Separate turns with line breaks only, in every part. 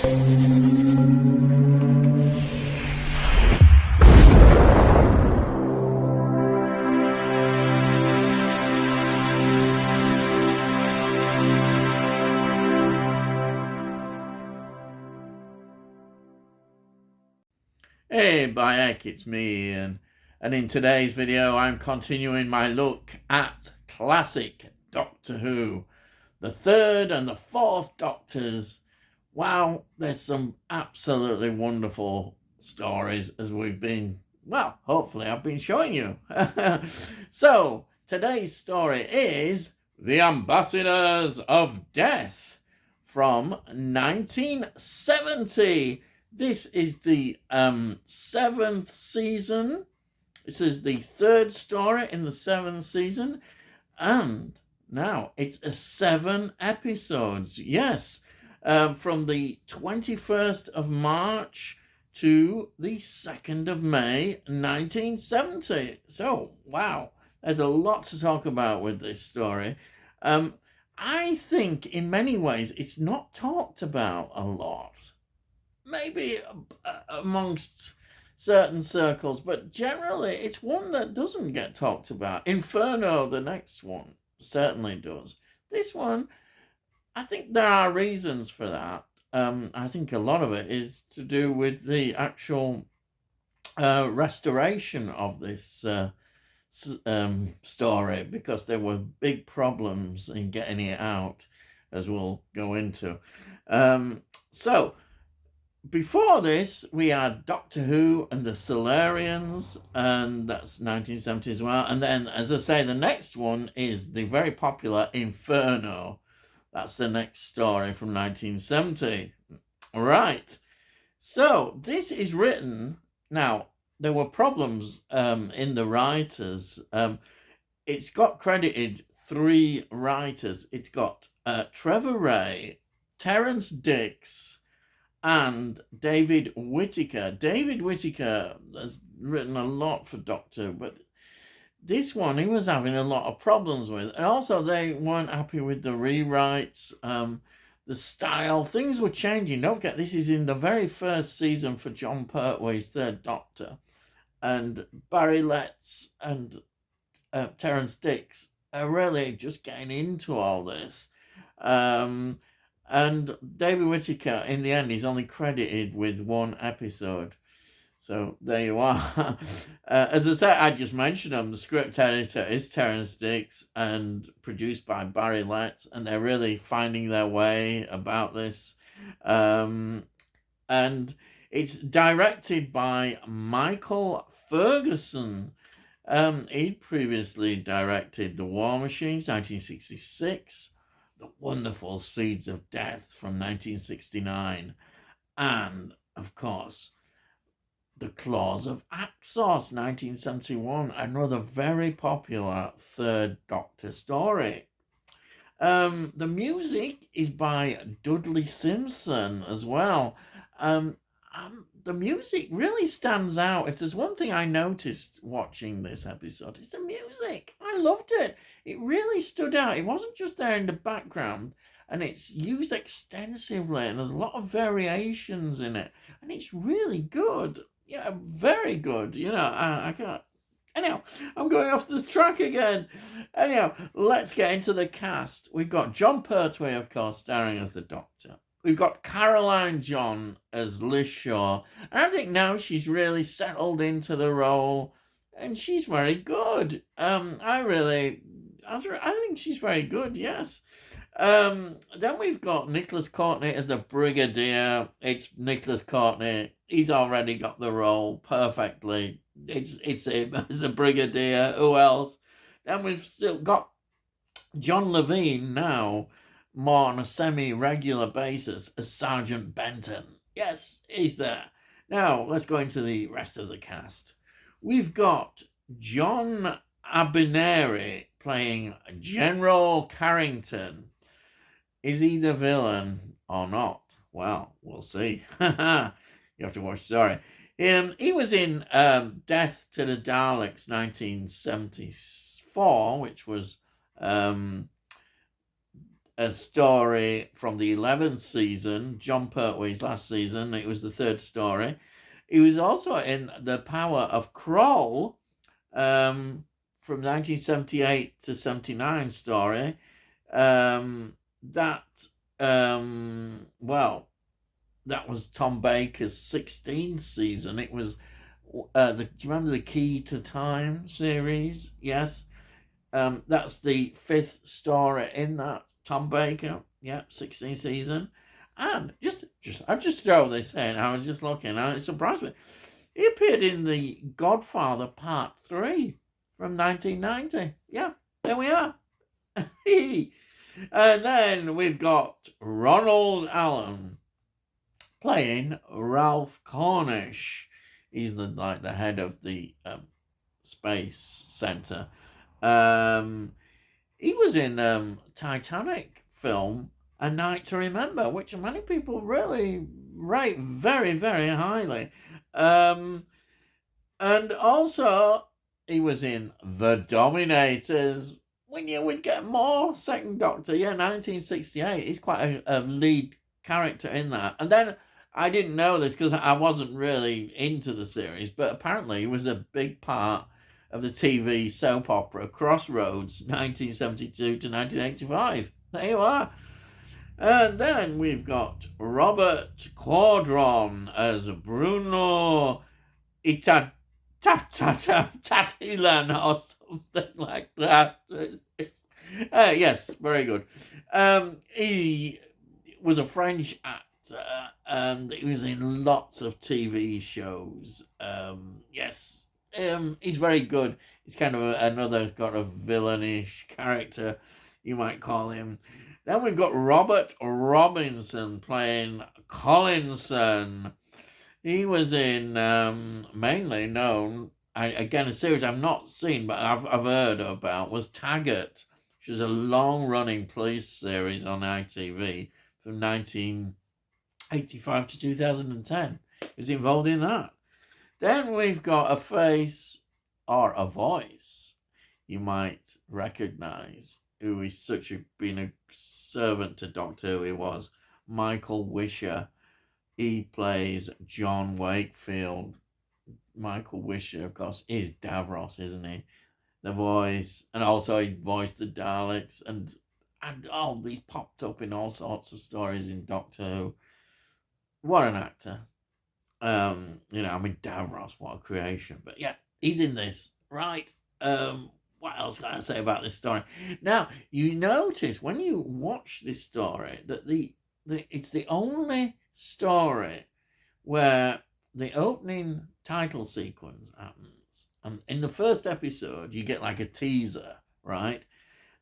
Hey Bayek, it's me Ian, and in today's video I'm continuing my look at classic Doctor Who. The third and the fourth Doctors. Wow, there's some absolutely wonderful stories as we've been, well, hopefully I've been showing you. So, today's story is The Ambassadors of Death from 1970. This is the seventh season. This is the third story in the seventh season. And now it's 7 episodes. Yes, from the 21st of March to the 2nd of May, 1970. So, wow, there's a lot to talk about with this story. I think in many ways it's not talked about a lot. Maybe amongst certain circles, but generally it's one that doesn't get talked about. Inferno, the next one, certainly does. This one, I think there are reasons for that. I think a lot of it is to do with the actual restoration of this story, because there were big problems in getting it out, as we'll go into. So, before this, we had Doctor Who and the Solarians, and that's 1970 as well. And then, as I say, the next one is the very popular Inferno. That's the next story from 1970. Right. So, this is written... Now, there were problems in the writers. It's got credited 3 writers. It's got Trevor Ray, Terrance Dicks, and David Whittaker. David Whittaker has written a lot for Doctor, but this one he was having a lot of problems with. And also they weren't happy with the rewrites, the style. Things were changing. Don't forget, this is in the very first season for Jon Pertwee's Third Doctor. And Barry Letts and Terrance Dicks are really just getting into all this. And David Whittaker, in the end, is only credited with 1 episode. So there you are. As I said, I just mentioned them. The script editor is Terrance Dicks and produced by Barry Letts, and they're really finding their way about this. And it's directed by Michael Ferguson. He'd previously directed The War Machines, 1966. The Wonderful Seeds of Death from 1969, and, of course, The Claws of Axos, 1971, another very popular Third Doctor story. The music is by Dudley Simpson as well. The music really stands out. If there's one thing I noticed watching this episode, it's the music. I loved it. It really stood out. It wasn't just there in the background, and it's used extensively, and there's a lot of variations in it, and it's really good. Yeah, very good. You know, I can't... Anyhow, I'm going off the track again. Anyhow, let's get into the cast. We've got Jon Pertwee, of course, starring as the Doctor. We've got Caroline John as Liz Shaw. And I think now she's really settled into the role, and she's very good. I think she's very good, yes. Then we've got Nicholas Courtney as the Brigadier. It's Nicholas Courtney. He's already got the role perfectly. It's him as a Brigadier. Who else? Then we've still got John Levine now, more on a semi-regular basis, as Sergeant Benton. Yes, he's there. Now, let's go into the rest of the cast. We've got John Abineri playing General Carrington. Is he the villain or not? Well, we'll see. You have to watch, sorry. He was in Death to the Daleks, 1974, which was a story from the 11th season, John Pertwee's last season. It was the third story. He was also in The Power of Kroll, from 1978 to 79 story. That was Tom Baker's 16th season. It was do you remember the Key to Time series? Yes. That's the fifth story in that, Tom Baker. Yep, 16th season. And I just throw this in. I was just looking, and it surprised me. He appeared in The Godfather Part 3 from 1990. Yeah, there we are. And then we've got Ronald Allen playing Ralph Cornish. He's the head of the space center. He was in Titanic film A Night to Remember, which many people really rate very, very highly. And also, he was in The Dominators, when you would get more Second Doctor. Yeah, 1968. He's quite a lead character in that. And then, I didn't know this because I wasn't really into the series, but apparently he was a big part of the TV soap opera Crossroads, 1972 to 1985. There you are. And then we've got Robert Caudron as Bruno Tatilan or something like that. Yes, very good. He was a French actor, and he was in lots of TV shows. Yes, he's very good. He's kind of another kind of villainish character, you might call him. Then we've got Robert Robinson playing Collinson. He was in mainly known, again, a series I've not seen but I've heard about, was Taggart, which was a long-running police series on ITV from 1985 to 2010. He was involved in that. Then we've got a face or a voice you might recognise, who is been a servant to Doctor Who. He was Michael Wisher. He plays John Wakefield. Michael Wisher, of course, is Davros, isn't he? The voice, and also he voiced the Daleks, and all these popped up in all sorts of stories in Doctor Who. What an actor. Davros, what a creation. But yeah, he's in this, right? What else can I say about this story? Now, you notice when you watch this story that it's the only story where the opening title sequence happens. And in the first episode, you get like a teaser, right?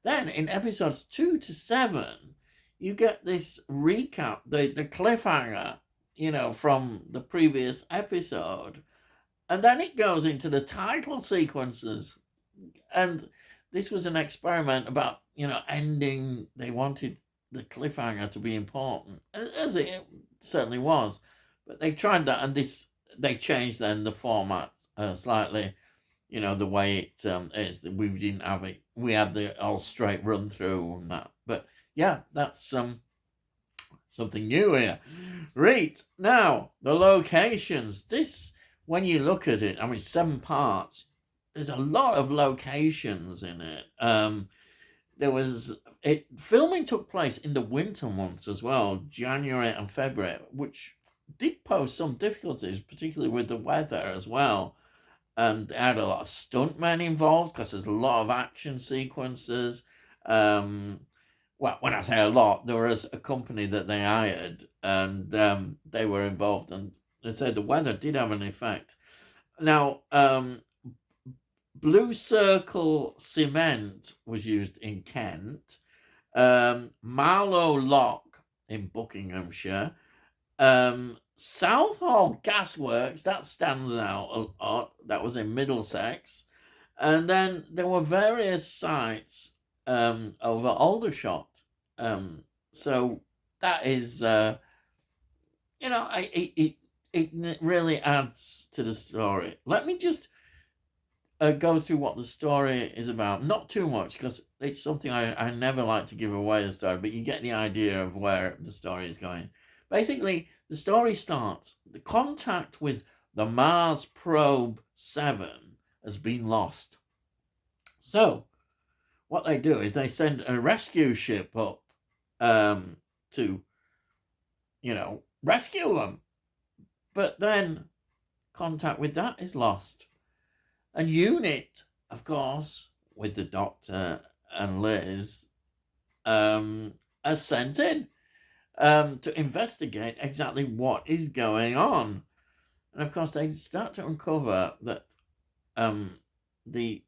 Then in episodes 2 to 7, you get this recap, the cliffhanger, from the previous episode. And then it goes into the title sequences. And this was an experiment about, ending. They wanted the cliffhanger to be important, as it certainly was. But they tried that, and they changed then the format slightly. The way it is. We didn't have it. We had the all straight run through and that. But yeah, that's something new here. Right, now, the locations. This, when you look at it, 7 parts. There's a lot of locations in it. Filming took place in the winter months as well, January and February, which did pose some difficulties, particularly with the weather as well. And they had a lot of stuntmen involved because there's a lot of action sequences. Well, when I say a lot, there was a company that they hired, and they were involved, and they said the weather did have an effect. Now, Blue Circle cement was used in Kent, Marlow Lock in Buckinghamshire, Southall Gasworks, that stands out a lot, that was in Middlesex, and then there were various sites over Aldershot. So that is, it really adds to the story. Let me just go through what the story is about. Not too much, because it's something I never like to give away the story, but you get the idea of where the story is going. Basically, the story starts, the contact with the Mars Probe 7 has been lost. So, what they do is they send a rescue ship up to, rescue them. But then contact with that is lost. And Unit, of course, with the Doctor and Liz, are sent in to investigate exactly what is going on. And of course, they start to uncover that the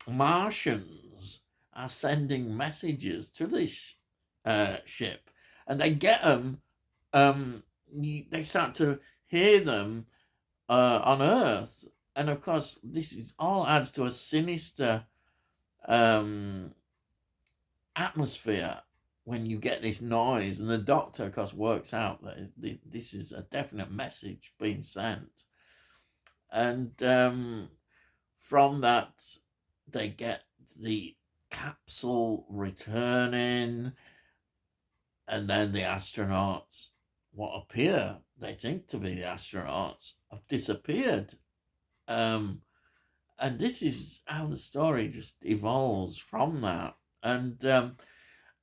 Martians are sending messages to this ship, and they get them. They start to hear them on Earth, and of course, this is all adds to a sinister atmosphere when you get this noise. And the Doctor, of course, works out that this is a definite message being sent, and from that, they get the capsule returning, and then the astronauts, what appear, they think to be the astronauts, have disappeared. And this is how the story just evolves from that. And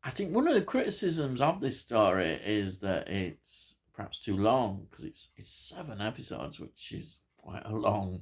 I think one of the criticisms of this story is that it's perhaps too long, because it's 7 episodes, which is quite a long.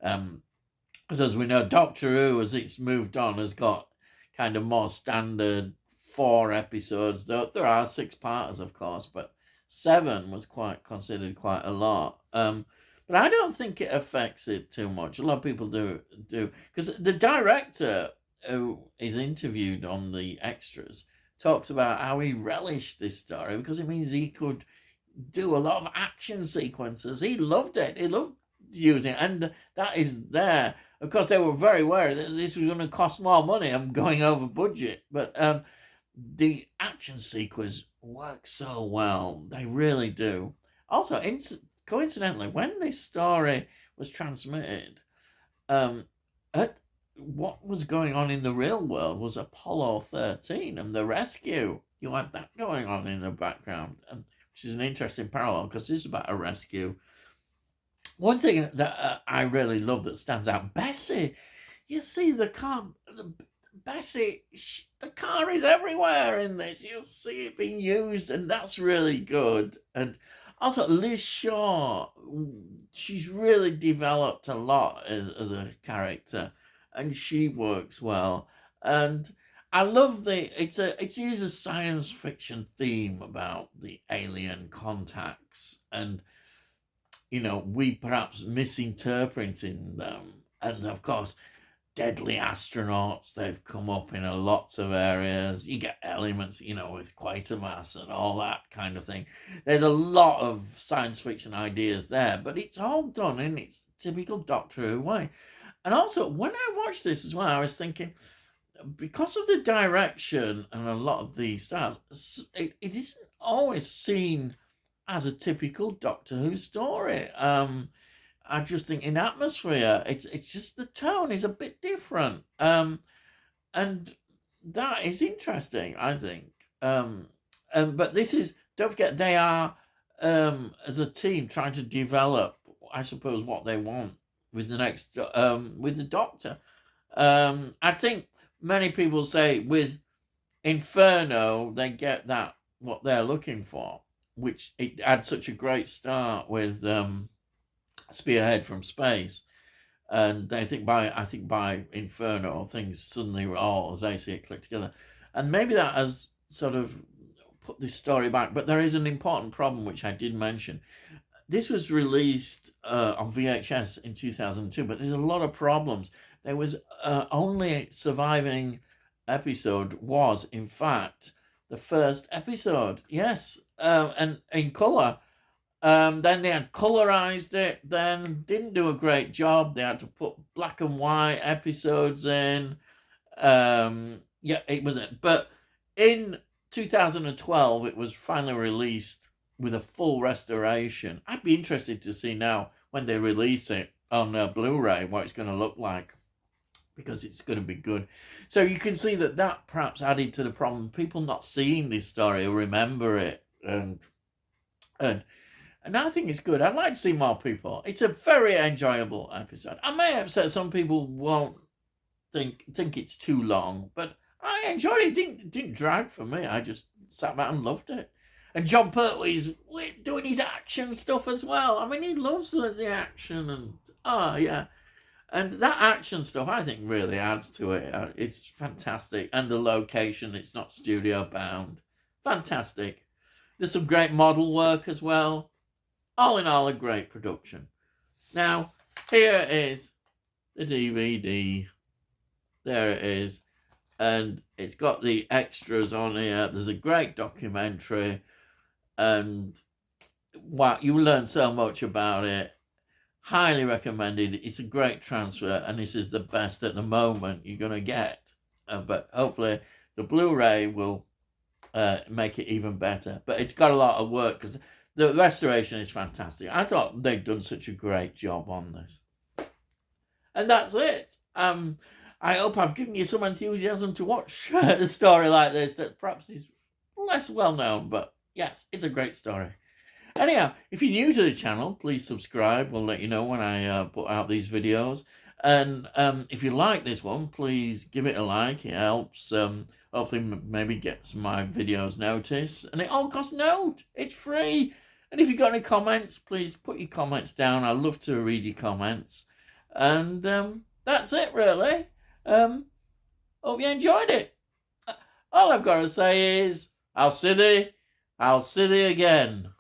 Because as we know, Doctor Who, as it's moved on, has got kind of more standard 4 episodes. Though there are 6-parters, of course, but 7 was considered quite a lot. But I don't think it affects it too much. A lot of people do, because the director who is interviewed on the extras talks about how he relished this story because it means he could do a lot of action sequences. He loved it. He loved using it, and that is there. Of course, they were very aware that this was going to cost more money. I'm going over budget, but the action sequence works so well. They really do. Also, coincidentally, when this story was transmitted, what was going on in the real world was Apollo 13 and the rescue. You had that going on in the background, which is an interesting parallel because this is about a rescue. One thing that I really love that stands out, Bessie. You see the car, Bessie. The car is everywhere in this. You'll see it being used, and that's really good. And also, Liz Shaw, she's really developed a lot as a character, and she works well. And I love it is a science fiction theme about the alien contacts, and we perhaps misinterpreting them. And of course, deadly astronauts, they've come up in lots of areas. You get elements, with Quatermass and all that kind of thing. There's a lot of science fiction ideas there, but it's all done in its typical Doctor Who way. And also, when I watched this as well, I was thinking, because of the direction and a lot of the stars, it isn't always seen as a typical Doctor Who story. I just think in atmosphere, it's just the tone is a bit different, and that is interesting, I think. But this is, don't forget, they are as a team trying to develop, I suppose, what they want with the next with the Doctor. I think many people say with Inferno they get that what they're looking for, which it had such a great start with Spearhead from Space, and I think by Inferno things suddenly were all, as they see it, click together, and maybe that has sort of put this story back. But there is an important problem which I did mention. This was released on VHS in 2002, but there's a lot of problems. There was only surviving episode was, in fact, the first episode. Yes, and in colour. Then they had colorized it, then didn't do a great job. They had to put black and white episodes in. It was it. But in 2012, it was finally released with a full restoration. I'd be interested to see now when they release it on Blu-ray what it's going to look like, because it's going to be good. So you can see that perhaps added to the problem, people not seeing this story or remember it, and I think it's good. I'd like to see more people. It's a very enjoyable episode. I may upset some people, won't think it's too long, but I enjoyed it. It didn't drag for me. I just sat back and loved it. And Jon Pertwee's doing his action stuff as well. I mean, he loves the action, and yeah. And that action stuff, I think, really adds to it. It's fantastic. And the location, it's not studio bound. Fantastic. There's some great model work as well. All in all, a great production. Now, here is the DVD. There it is. And it's got the extras on here. There's a great documentary. And wow, you learn so much about it. Highly recommended. It's a great transfer, and this is the best at the moment you're going to get. But hopefully the Blu-ray will make it even better. But it's got a lot of work, because the restoration is fantastic. I thought they'd done such a great job on this. And that's it. I hope I've given you some enthusiasm to watch a story like this that perhaps is less well known, but yes, it's a great story. Anyhow, if you're new to the channel, please subscribe. We'll let you know when I put out these videos. And if you like this one, please give it a like. It helps. Hopefully, maybe get my videos noticed. And it all costs note. It's free. And if you've got any comments, please put your comments down. I love to read your comments. And that's it, really. Hope you enjoyed it. All I've got to say is, I'll see thee again.